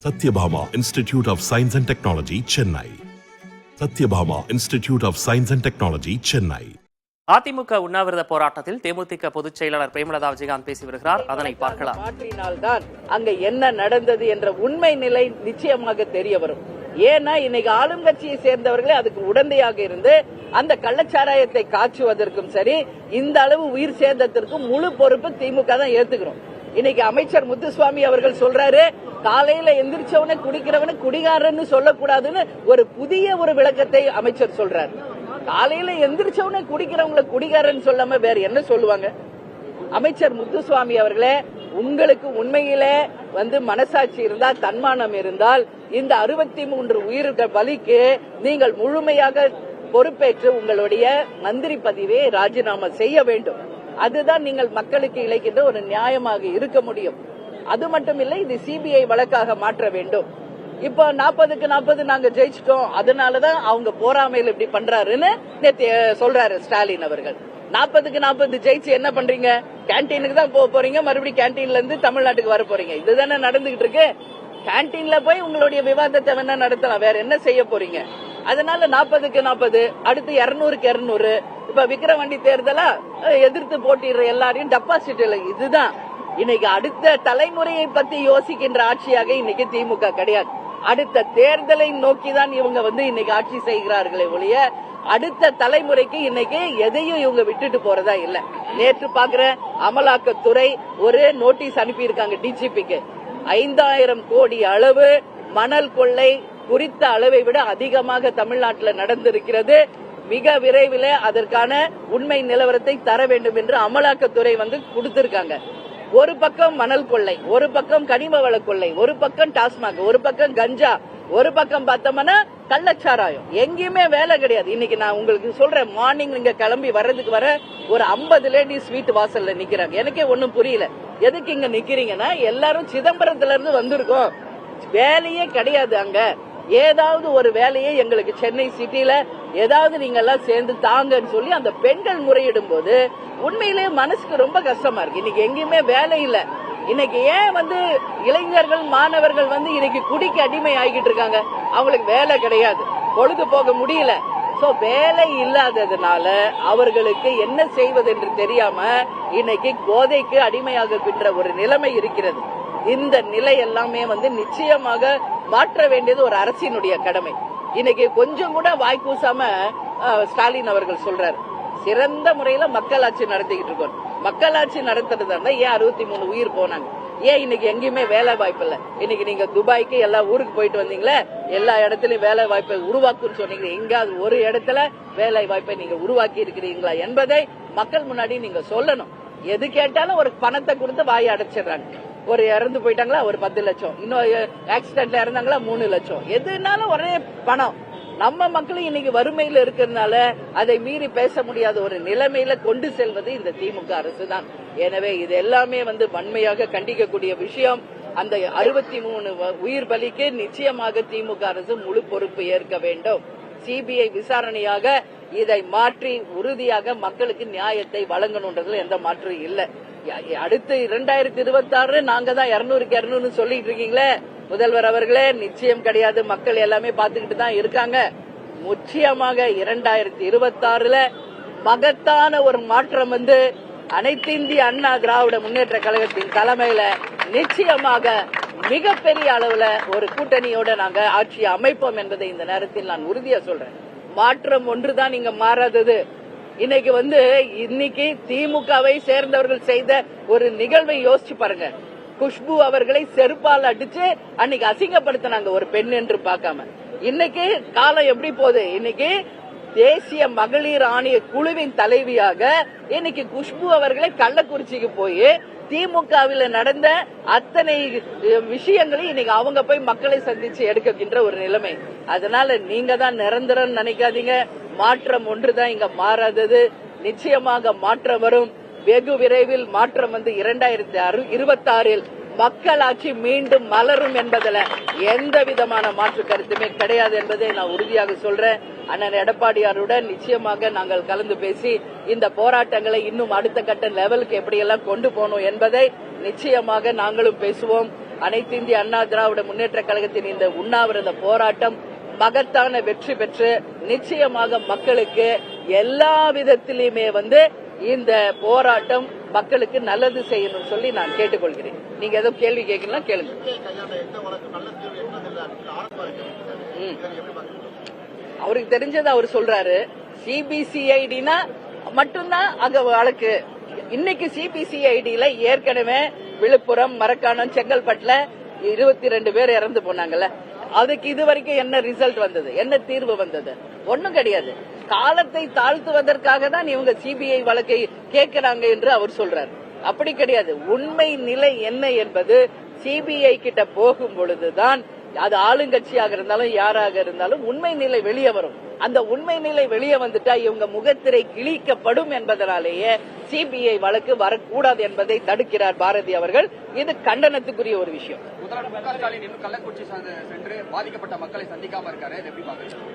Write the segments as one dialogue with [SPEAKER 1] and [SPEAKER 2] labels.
[SPEAKER 1] Satyabhama Institute of Science and Technology, Chennai. Satyabhama Institute of Science and Technology, Chennai.
[SPEAKER 2] AIADMK உண்ணாவிரத போராட்டத்தில் தேமுதிக பொதுச் செயலாளர் பிரேமலதா விஜயகாந்த் பேசி வருகிறார். அதனை பார்க்கலாம்.
[SPEAKER 3] மாற்றினால்தான் அங்க என்ன நடந்தது என்ற உண்மை நிலை நிச்சயமாக தெரிய வரும். ஏன்னா இன்னைக்கு ஆளுங்கட்சியை சேர்ந்தவர்களே அதுக்கு உடந்தையாக இருந்து அந்த கள்ளச்சாராயத்தை காய்ச்சுவதற்கும் சரி, இந்த அளவு உயிர் சேதத்திற்கும் முழு பொறுப்பு திமுக தான் ஏத்துக்கிறோம். இன்னைக்கு அமைச்சர் முத்துசுவாமி அவர்கள் சொல்றாரு, காலையில எந்திரிச்சவன குடிக்கிறவன குடிகாரன்னு சொல்லக்கூடாதுன்னு ஒரு புதிய ஒரு விளக்கத்தை அமைச்சர் சொல்றாரு. காலையில எந்திரிச்சவன குடிக்கிறவங்களை குடிகாரன்னு சொல்லாம வேற என்ன சொல்லுவாங்க? அமைச்சர் முத்துசுவாமி அவர்களே, உங்களுக்கு உண்மையிலே மனசாட்சி இருந்தால், தன்மானம் இருந்தால், இந்த 63 உயிர்கள் பலிக்கு நீங்கள் முழுமையாக பொறுப்பேற்று உங்களுடைய மந்திரி பதவியை ராஜினாமா செய்ய வேண்டும். அதுதான் நீங்கள் மக்களுக்கு இழைக்கின்ற ஒரு நியாயமாக இருக்க முடியும். அது மட்டும் இல்லை, இது சிபிஐ வழக்காக மாற்ற வேண்டும். இப்போ 40க்கு 40 நாங்க ஜெயிச்சிட்டோம், அதனாலதான் அவங்க போராமையில் இப்படி பண்றாருன்னு சொல்றாரு ஸ்டாலின் அவர்கள். 40க்கு 40 ஜெயிச்சு என்ன பண்றீங்க? கேன்டீனுக்கு தான் போக போறீங்க, மறுபடியும் கேன்டீன்ல இருந்து தமிழ்நாட்டுக்கு வர போறீங்க. இதுதானே நடந்துகிட்டு இருக்கு. கேன்டீன்ல போய் உங்களுடைய விவாதத்தை வேணா நடத்தலாம், வேற என்ன செய்ய போறீங்க? அதனால 40க்கு 40, அடுத்து 200க்கு 200. இப்ப விக்கிரவாண்டி தேர்தலா எதிர்த்து போட்டிடுற எல்லாரையும் டெபாசிட் இல்லை. இதுதான் இன்னைக்கு அடுத்த தலைமுறையை பத்தி யோசிக்கின்ற ஆட்சியாக இன்னைக்கு திமுக கிடையாது. அடுத்த தேர்தலை நோக்கிதான் இவங்க இன்னைக்கு ஆட்சி செய்கிறார்களே ஒழிய அடுத்த தலைமுறைக்கு இன்னைக்கு எதையும் இவங்க விட்டுட்டு போறதா இல்ல. நேற்று பாக்குற அமலாக்கத்துறை ஒரு நோட்டீஸ் அனுப்பி இருக்காங்க டிஜிபிக்கு. 5000 கோடி அளவு மணல் கொள்ளை குறித்த அளவை விட அதிகமாக தமிழ்நாட்டில் நடந்திருக்கிறது. மிக விரைவில் அதற்கான உண்மை நிலவரத்தை தர வேண்டும் என்று அமலாக்கத்துறை கொடுத்திருக்காங்க. ஒரு பக்கம் மணல் கொள்ளை, ஒரு பக்கம் கனிம வள கொள்ளை, ஒரு பக்கம் டாஸ்மாக், ஒரு பக்கம் கஞ்சா, ஒரு பக்கம் பார்த்தோம்னா கள்ளச்சாராயம். எங்கேயுமே வேலை கிடையாது. இன்னைக்கு நான் உங்களுக்கு சொல்றேன், மார்னிங் நீங்க கிளம்பி வர்றதுக்கு வர ஒரு 50 லேடிஸ் வீட்டு வாசல்ல நிக்கிறாங்க. எனக்கே ஒன்னும் புரியல, எதுக்கு இங்க நிக்கிறீங்கன்னா எல்லாரும் சிதம்பரத்துல இருந்து வந்திருக்கோம், வேலையே கிடையாது அங்க. ஏதாவது ஒரு வேலையை எங்களுக்கு சென்னை சிட்டில ஏதாவது நீங்க எல்லாம் சேர்ந்து தாங்கன்னு சொல்லி அந்த பெண்கள் முறையிடும் போது உண்மையிலேயே மனசுக்கு ரொம்ப கஷ்டமா இருக்கு. இன்னைக்கு எங்கேயுமே வேலை இல்ல. இன்னைக்கு ஏன் இளைஞர்கள் மாணவர்கள் இன்னைக்கு குடிக்கு அடிமை ஆகிட்டு இருக்காங்க? அவங்களுக்கு வேலை கிடையாது, பொழுது போக முடியல. சோ வேலை இல்லாததுனால அவர்களுக்கு என்ன செய்வது என்று தெரியாம இன்னைக்கு போதைக்கு அடிமையாகின்ற ஒரு நிலைமை இருக்கிறது. இந்த நிலை எல்லாமே நிச்சயமாக மாற்ற வேண்டியது ஒரு அரசினுடைய கடமை. இன்னைக்கு கொஞ்சம் கூட வாய்க்கூசாம ஸ்டாலின் அவர்கள் சொல்றாரு, சிறந்த முறையில மக்களாட்சி நடத்திக்கிட்டு இருக்கோம். மக்களாட்சி நடத்துறதா இருந்தா ஏன் 63 உயிர் போனாங்க? ஏன் இன்னைக்கு எங்கேயுமே வேலை வாய்ப்பு இல்ல? இன்னைக்கு நீங்க துபாய்க்கு எல்லா ஊருக்கு போயிட்டு வந்தீங்களே, எல்லா இடத்துலயும் வேலை வாய்ப்பை உருவாக்குன்னு சொன்னீங்க. எங்காவது ஒரு இடத்துல வேலை வாய்ப்பை நீங்க உருவாக்கி இருக்கிறீங்களா என்பதை மக்கள் முன்னாடி நீங்க சொல்லணும். எது கேட்டாலும் ஒரு பணத்தை கொடுத்து வாயை அடைச்சிடுறாங்க. ஒரு இறந்து போயிட்டாங்களா ஒரு 10 லட்சம், இன்னும் ஆக்சிடென்ட்ல இறந்தாங்களா 3 லட்சம், எதுனாலும் ஒரே பணம். நம்ம மக்களும் இன்னைக்கு வறுமையில இருக்கிறதுனால அதை மீறி பேச முடியாத ஒரு நிலைமையில கொண்டு செல்வது இந்த திமுக அரசு தான். எனவே இது எல்லாமே வன்மையாக கண்டிக்கக்கூடிய விஷயம். அந்த 63 உயிர் பலிக்கு நிச்சயமாக திமுக அரசு முழு பொறுப்பு ஏற்க வேண்டும். சிபிஐ விசாரணையாக இதை மாற்றி உறுதியாக மக்களுக்கு நியாயத்தை வழங்கணும்ன்றதுல எந்த மாற்றம் இல்ல. அடுத்து 2026 நாங்க தான் 200க்கு 200 சொல்லிட்டு இருக்கீங்களே முதல்வர் அவர்களே, நிச்சயம் கிடையாது. மக்கள் எல்லாமே பாத்துக்கிட்டு தான் இருக்காங்க. நிச்சயமாக 2026 மகத்தான ஒரு மாற்றம் அனைத்து இந்திய அண்ணா திராவிட முன்னேற்ற கழகத்தின் தலைமையில நிச்சயமாக மிகப்பெரிய அளவுல ஒரு கூட்டணியோட நாங்க ஆட்சி அமைப்போம் என்பதை இந்த நேரத்தில் நான் உறுதியா சொல்றேன். மாற்றம் ஒன்றுதான் இங்க மாறாதது. இன்னைக்கு திமுகவை சேர்ந்தவர்கள் செய்த ஒரு நிகழ்வை யோசிச்சு பாருங்க. குஷ்பு அவர்களை செருப்பால் அடிச்சு அன்னைக்கு அசிங்கப்படுத்தினாங்க, ஒரு பெண் என்று பார்க்காம. இன்னைக்கு காலம் எப்படி போகுது? இன்னைக்கு தேசிய மகளிர் ஆணைய குழுவின் தலைவியாக இன்னைக்கு குஷ்பு அவர்களை கள்ளக்குறிச்சிக்கு போய் திமுகவில் நடந்த அத்தனை விஷயங்களையும் இன்னைக்கு அவங்க போய் மக்களை சந்திச்சு எடுக்கின்ற ஒரு நிலைமை. அதனால நீங்க தான் நிரந்தரம் நினைக்காதீங்க. மாற்றம் ஒன்றுதான் இங்க மாறாதது. நிச்சயமாக மாற்றம் வரும். வெகு விரைவில் மாற்றம் 2026 மக்களாட்சி மீண்டும் மலரும் என்பதுல எந்த விதமான மாற்று கருத்துமே கிடையாது என்பதை நான் உறுதியாக சொல்றேன். அண்ணன் எடப்பாடியாருடன் நிச்சயமாக நாங்கள் கலந்து பேசி இந்த போராட்டங்களை இன்னும் அடுத்த கட்ட லெவலுக்கு எப்படியெல்லாம் கொண்டு போகணும் என்பதை நிச்சயமாக நாங்களும் பேசுவோம். அனைத்து இந்திய அண்ணா திராவிட முன்னேற்ற கழகத்தின் இந்த உண்ணாவிரத போராட்டம் மகத்தான வெற்றி பெற்று நிச்சயமாக மக்களுக்கு எல்லா விதத்திலுமே இந்த போராட்டம் மக்களுக்கு நல்லது செய்யணும் சொல்லி நான் கேட்டுக்கொள்கிறேன். நீங்க ஏதோ கேள்வி கேட்கலாம் கேளுங்க. அவருக்கு தெரிஞ்சது அவர் சொல்றாரு. சிபிசிஐடினா மட்டும்தான் அங்க வழக்கு. இன்னைக்கு சிபிசிஐடியில ஏற்கனவே விழுப்புரம், மரக்காணம், செங்கல்பட்டுல 22 பேர் இறந்து போனாங்கல்ல. அதுக்கு இதுவரைக்கும் என்ன ரிசல்ட் வந்தது, என்ன தீர்வு வந்தது? ஒன்னும் கிடையாது. காலத்தை தாழ்த்துவதற்காக தான் இவங்க சிபிஐ வழக்கை கேட்கிறாங்க என்று அவர் சொல்றார். அப்படி கிடையாது. உண்மை நிலை என்ன என்பது சிபிஐ கிட்ட போகும் பொழுதுதான், அது ஆளுங்கட்சியாக இருந்தாலும் யாராக இருந்தாலும் உண்மை நிலை வெளியே வரும். அந்த உண்மை நிலை வெளியே வந்துட்டா இவங்க முகத்திரை கிழிக்கப்படும் என்பதனாலேயே சிபிஐ வழக்கு வரக்கூடாது என்பதை தடுக்கிறார் பாரதி அவர்கள். இது கண்டனத்துக்குரிய ஒரு விஷயம்.
[SPEAKER 4] கள்ளக்குறிச்சி சென்று பாதிக்கப்பட்ட மக்களை சந்திக்காம இருக்காரு.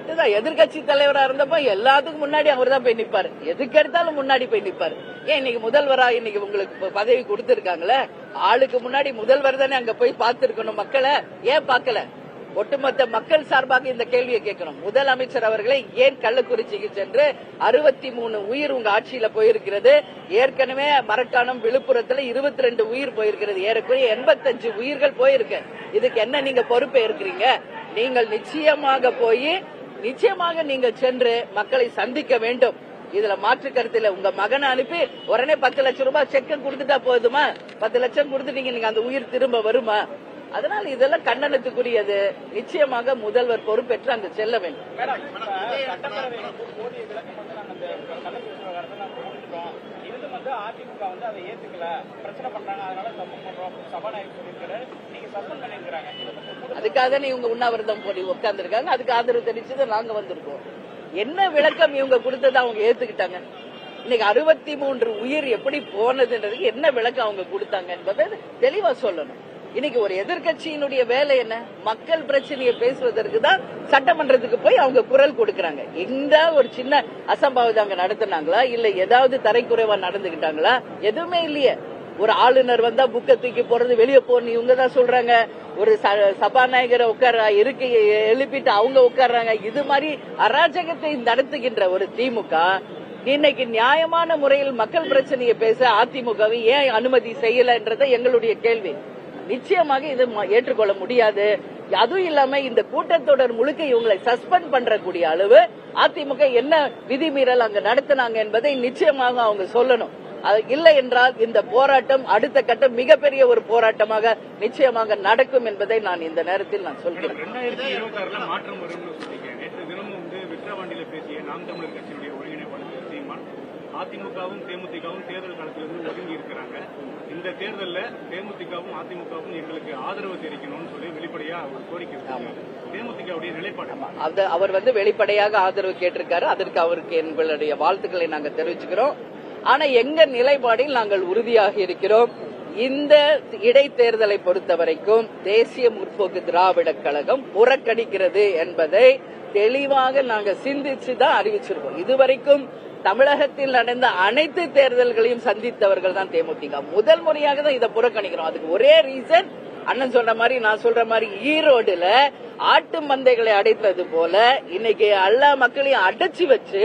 [SPEAKER 3] இதுதான் எதிர்கட்சி தலைவரா இருந்தப்ப எல்லாத்துக்கும் முன்னாடி அவர் தான் போய் நிப்பாரு. எதுக்கு எடுத்தாலும் முன்னாடி போய் நிப்பாரு. ஏன் இன்னைக்கு முதல்வரா இன்னைக்கு உங்களுக்கு பதவி கொடுத்திருக்காங்களே, ஆளுக்கு முன்னாடி முதல்வர் தானே அங்க போய் பார்த்திருக்கணும் மக்களை. ஏன் பார்க்கல? ஒட்டுமொத்த மக்கள் சார்பாக இந்த கேள்வியை கேட்கணும். முதலமைச்சர் அவர்களை ஏன் கள்ளக்குறிச்சிக்கு சென்று 63 உயிர் உங்க ஆட்சியில போயிருக்கிறது. ஏற்கனவே மரக்காணம், விழுப்புரத்துல 22 உயிர் போயிருக்கிறது. ஏறக்குறைய 85 உயிர்கள் போயிருக்கு. இதுக்கு என்ன நீங்க பொறுப்பே இருக்கிறீங்க? நீங்கள் நிச்சயமாக நீங்கள் சென்று மக்களை சந்திக்க வேண்டும். இதுல மாற்று கருத்துல உங்க மகனை அனுப்பி உடனே 10 லட்சம் ரூபாய் செக்க கொடுத்துட்டா போதுமா? 10 லட்சம் கொடுத்துட்டீங்க, நீங்க அந்த உயிர் திரும்ப வருமா? அதனால இதெல்லாம் கண்டனத்துக்குரியது. நிச்சயமாக முதல்வர் பொறுப்பேற்று அங்கு செல்ல வேண்டும். அதுக்காக இவங்க உண்ணாவிரதம் போடி உட்கார்ந்து இருக்காங்க. அதுக்கு ஆதரவு தெரிவிச்சது நாங்க வந்திருக்கோம். என்ன விளக்கம் இவங்க கொடுத்ததை அவங்க ஏத்துக்கிட்டாங்க? இன்னைக்கு 63 உயிர் எப்படி போனதுன்றதுக்கு என்ன விளக்கம் அவங்க கொடுத்தாங்க என்பதை தெளிவா சொல்லணும். இன்னைக்கு ஒரு எதிர்கட்சியினுடைய வேலை என்ன? மக்கள் பிரச்சனையை பேசுவதற்கு தான் சட்டமன்றத்துக்கு போய் அவங்க குரல் கொடுக்கறாங்க. இந்த ஒரு சின்ன அசம்பாவிதம் அங்க நடத்தினாங்களா, இல்ல ஏதாவது தரைக்குறைவா நடந்துகிட்டாங்களா? எதுவுமே இல்லையே. ஒரு ஆளுநர் வந்தா புக்க தூக்கி போறது, வெளியே போன்னு இவங்க தான் சொல்றாங்க. ஒரு சபாநாயகரை இருக்கையை எழுப்பிட்டு அவங்க உட்கார்றாங்க. இது மாதிரி அராஜகத்தை நடத்துகின்ற ஒரு திமுக இன்னைக்கு நியாயமான முறையில் மக்கள் பிரச்சனையை பேச அதிமுகவை ஏன் அனுமதி செய்யலன்றத எங்களுடைய கேள்வி. நிச்சயமாக இது ஏற்றுக்கொள்ள முடியாது. அதுவும் இல்லாம இந்த கூட்டத்தொடர் முழுக்க இவங்களை சஸ்பெண்ட் பண்றக்கூடிய அளவு அதிமுக என்ன விதிமீறல் அங்க நடத்தினாங்க என்பதை நிச்சயமாக அவங்க சொல்லணும். இல்லை என்றால் இந்த போராட்டம் அடுத்த கட்டம் மிகப்பெரிய ஒரு போராட்டமாக நிச்சயமாக நடக்கும் என்பதை நான் இந்த நேரத்தில் நான் சொல்கிறேன்.
[SPEAKER 5] 2026 மாற்றம் வரும். நேற்று தினமும் விக்கிரவாண்டியில பேசிய நாம் தமிழர் கட்சியுடைய ஒருங்கிணைப்பாளர் சீமான் அதிமுகவும் தேமுதிகவும் தேர்தல் களத்திலிருந்து ஒதுங்கி இருக்கிறாங்க. இந்த தேர்தலில் தேமுதிகவும் அதிமுகவும் எங்களுக்கு ஆதரவு தெரிவிக்கணும்னு சொல்லி வெளிப்படையா ஒரு கோரிக்கை. தேமுதிகவுடைய நிலைப்பாடு
[SPEAKER 3] அவர் வெளிப்படையாக ஆதரவு கேட்டிருக்காரு. அதற்கு அவருக்கு எங்களுடைய வாழ்த்துக்களை நாங்கள் தெரிவிச்சுக்கிறோம். ஆனா எங்க நிலைப்பாடில் நாங்கள் உறுதியாக இருக்கிறோம். இந்த இடைத்தேர்தலை பொறுத்தவரைக்கும் தேசிய முற்போக்கு திராவிட கழகம் புறக்கணிக்கிறது என்பதை தெளிவாக நாங்க சிந்திச்சுதான் அறிவிச்சிருக்கோம். இதுவரைக்கும் தமிழகத்தில் நடந்த அனைத்து தேர்தல்களையும் சந்தித்தவர்கள் தான் தேமுதிக. முதல் முறையாக தான் இதை புறக்கணிக்கிறோம். அதுக்கு ஒரே ரீசன், அண்ணன் சொல்ற மாதிரி நான் சொல்ற மாதிரி ஈரோடுல ஆட்டு மந்தைகளை அடைத்தது போல இன்னைக்கு எல்லா மக்களையும் அடைச்சி வச்சு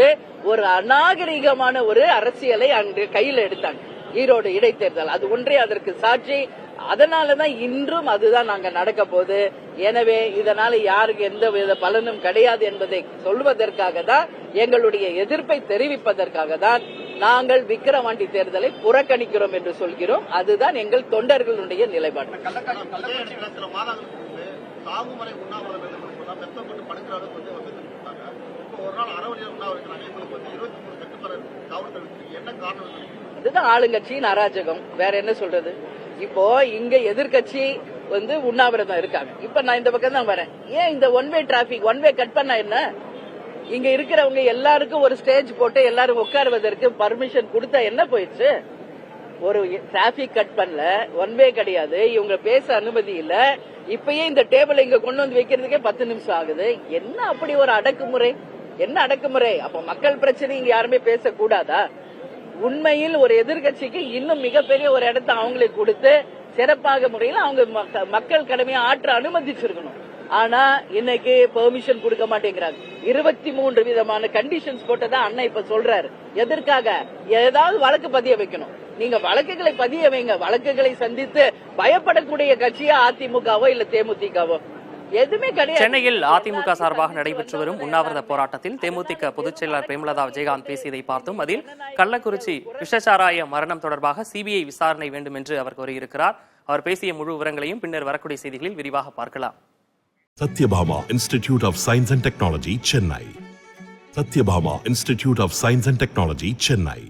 [SPEAKER 3] ஒரு அநாகரிகமான ஒரு அரசியலை அன்று கையில் எடுத்தாங்க. ஈரோடு இடைத்தேர்தல் அது ஒன்றே அதற்கு சாட்சி. அதனாலதான் இன்றும் அதுதான் நாங்க நடக்க போகுது. எனவே இதனால யாருக்கு எந்த வித பலனும் கிடையாது என்பதை சொல்வதற்காக தான், எங்களுடைய எதிர்ப்பை தெரிவிப்பதற்காக தான் நாங்கள் விக்கிரவாண்டி தேர்தலை புறக்கணிக்கிறோம் என்று சொல்கிறோம். அதுதான் எங்கள் தொண்டர்களுடைய நிலைப்பாடு. அதுதான் ஆளுங்கட்சியின் அராஜகம். வேற என்ன சொல்றது? இப்போ இங்க எதிர்கட்சி உண்ணாவிரதம் இருக்காங்க. இப்ப நான் இந்த பக்கம் தான் வரேன். ஏன் இந்த one way traffic, one way cut பண்ண என்ன? இங்க இருக்கிறவங்க எல்லாருக்கும் ஒரு ஸ்டேஜ் போட்டு எல்லாரும் உட்காருவதற்கு பர்மிஷன் கொடுத்தா என்ன போயிடுச்சு? ஒரு டிராபிக் கட் பண்ணல, ஒன் வே கிடையாது, இவங்க பேச அனுமதி இல்ல. இப்பயே இந்த டேபிள் இங்க கொண்டு வந்து வைக்கிறதுக்கே 10 நிமிஷம் ஆகுது. என்ன அப்படி ஒரு அடக்குமுறை? என்ன அடக்குமுறை? அப்ப மக்கள் பிரச்சனை இங்க யாருமே பேசக்கூடாதா? உண்மையில் ஒரு எதிர்கட்சிக்கு இன்னும் மிகப்பெரிய ஒரு இடத்தை அவங்களுக்கு கொடுத்து சிறப்பாக முறையில் அவங்க மக்கள் கடமையை ஆற்ற அனுமதிச்சிருக்கணும். ஆனா இன்னைக்கு பெர்மிஷன் கொடுக்க மாட்டேங்கிறாங்க. 23 விதமான கண்டிஷன்ஸ் போட்டதா அண்ணன் இப்ப சொல்றாரு. எதற்காக? ஏதாவது வழக்கு பதிய வைக்கணும். நீங்க வழக்குகளை பதிய வைங்க. வழக்குகளை சந்தித்து பயப்படக்கூடிய கட்சியா அதிமுகவோ இல்ல தேமுதிகவோ எதுவுமே கிடையாது.
[SPEAKER 2] சென்னையில் அதிமுக சார்பாக நடைபெற்று வரும் உண்ணாவிரத போராட்டத்தில் தேமுதிக பொதுச் செயலாளர் பிரேமலதா விஜயகாந்த் பேசியதை பார்த்தோம். அதில் கள்ளக்குறிச்சி விஷச்சாராய மரணம் தொடர்பாக சிபிஐ விசாரணை வேண்டும் என்று அவர் கோரியிருக்கிறார். அவர் பேசிய முழு விவரங்களையும் பின்னர் வரக்கூடிய செய்திகளில் விரிவாக பார்க்கலாம்.
[SPEAKER 1] Satyabhama Institute of Science and Technology, Chennai. Satyabhama Institute of Science and Technology, Chennai.